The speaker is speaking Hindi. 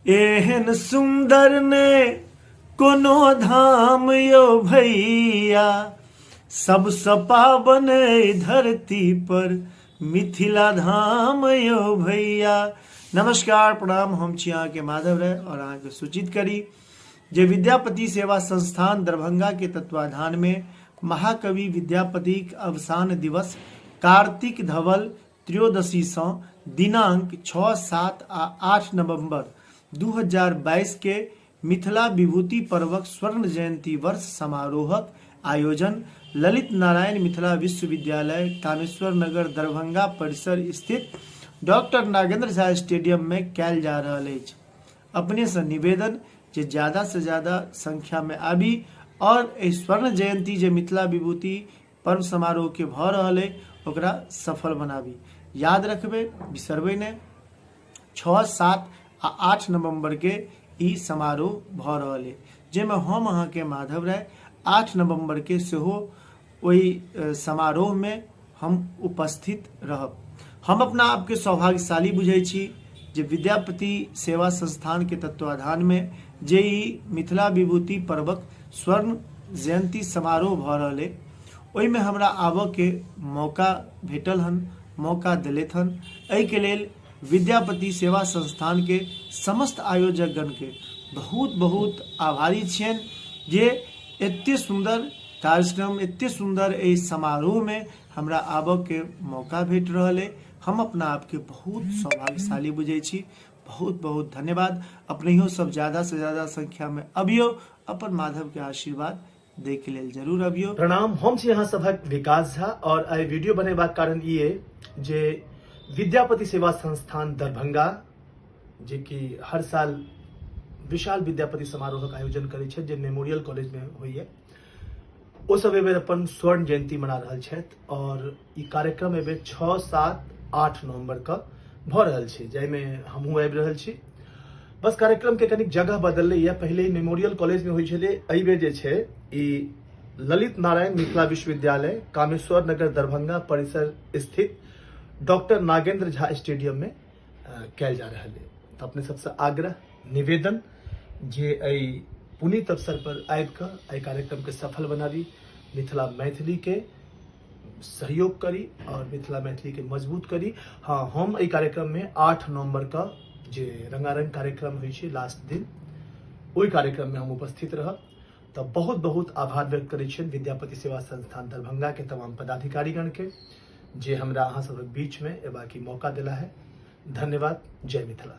एहन सुंदर ने कोनो धाम यो भैया, सबसे पावन धरती पर मिथिला धाम यो भैया। नमस्कार प्रणाम, हम छी अहाँ के माधव राय और अहाँ के सूचित करी जे विद्यापति सेवा संस्थान दरभंगा के तत्वाधान में महाकवि विद्यापति अवसान दिवस कार्तिक धवल त्रयोदशी से दिनांक 6, 7 आ 8 नवंबर 2022 के मिथिला विभूति पर्वक स्वर्ण जयंती वर्ष समारोहक आयोजन ललित नारायण मिथिला विश्वविद्यालय कामेश्वर नगर दरभंगा परिसर स्थित डॉक्टर नागेंद्र झा स्टेडियम में कैल जा रहा है। अपने से निवेदन जे ज्यादा से ज्यादा संख्या में आबी और स्वर्ण जयंती जे मिथिला विभूति पर्व समारोह के भ रहा है ओकरा सफल बनाबी। याद रखबे, बिसरबे ने। 6, 7 आ 8 नवंबर के ई समारोह भ रहा है, जेमे हम अहाँ के माधव राय 8 नवंबर के सेहो ओई समारोह में हम उपस्थित रहब। हम अपना आप के सौभाग्यशाली बुझे छी जे विद्यापति सेवा संस्थान के तत्वाधान में जे ई मिथिला विभूति पर्वक स्वर्ण जयंती समारोह भ रहा है, ओहि में हमरा आबऽ के मौका भेटल हन, मौका दिलेत हन। एहि के लेल विद्यापति सेवा संस्थान के समस्त आयोजकगण के बहुत बहुत आभारी छियन जे एते सुंदर कार्यक्रम, एते सुंदर ए समारोह में हमरा आबऽ के मौका भेट रहा है। हम अपना आप के बहुत सौभाग्यशाली बुझे छी। बहुत बहुत धन्यवाद। अपने सब ज्यादा से ज्यादा संख्या में अबियो, अपन माधव के आशीर्वाद दे के लेल जरूर अबियो। प्रणाम, हम छी यहाँ सभक विकास झा और आई वीडियो बनेबाक कारण ये जे विद्यापति सेवा संस्थान दरभंगा जे कि हर साल विशाल विद्यापति समारोहक आयोजन करे छै जे मेमोरियल कॉलेज में होइए, ओ सब एबेर अपन स्वर्ण जयंती मना रहल छथि और ई कार्यक्रम एबेर 6, 7, 8 नवंबर का भ रहल छै, जाहिमे हमहूँ आबि रहल छी। बस कार्यक्रम के कनिक जगह बदललै है, पहले ही मेमोरियल कॉलेज में होइ छलै, एहि बेर जे छै ई ललित नारायण मिथिला विश्वविद्यालय कामेश्वर नगर दरभंगा परिसर स्थित डॉक्टर नागेंद्र झा स्टेडियम में कैल जा रहा है। तो अपने सबसे आग्रह निवेदन जे एहि पुनीत अवसर पर आबि कऽ एहि कार्यक्रम के सफल बनाबी, मिथिला मैथिली के सहयोग करी और मिथिला मैथिली के मजबूत करी। हाँ, हम एहि कार्यक्रम में 8 नवंबर का जे रंगारंग कार्यक्रम होइ छै लास्ट दिन, ओहि कार्यक्रम में हम उपस्थित रहब। तो बहुत बहुत आभार व्यक्त करै छियनि विद्यापति सेवा संस्थान दरभंगा के तमाम पदाधिकारीगण के जे हमरा अहाँ सबक बीच में एबाक मौका दिला है। धन्यवाद। जय मिथिला।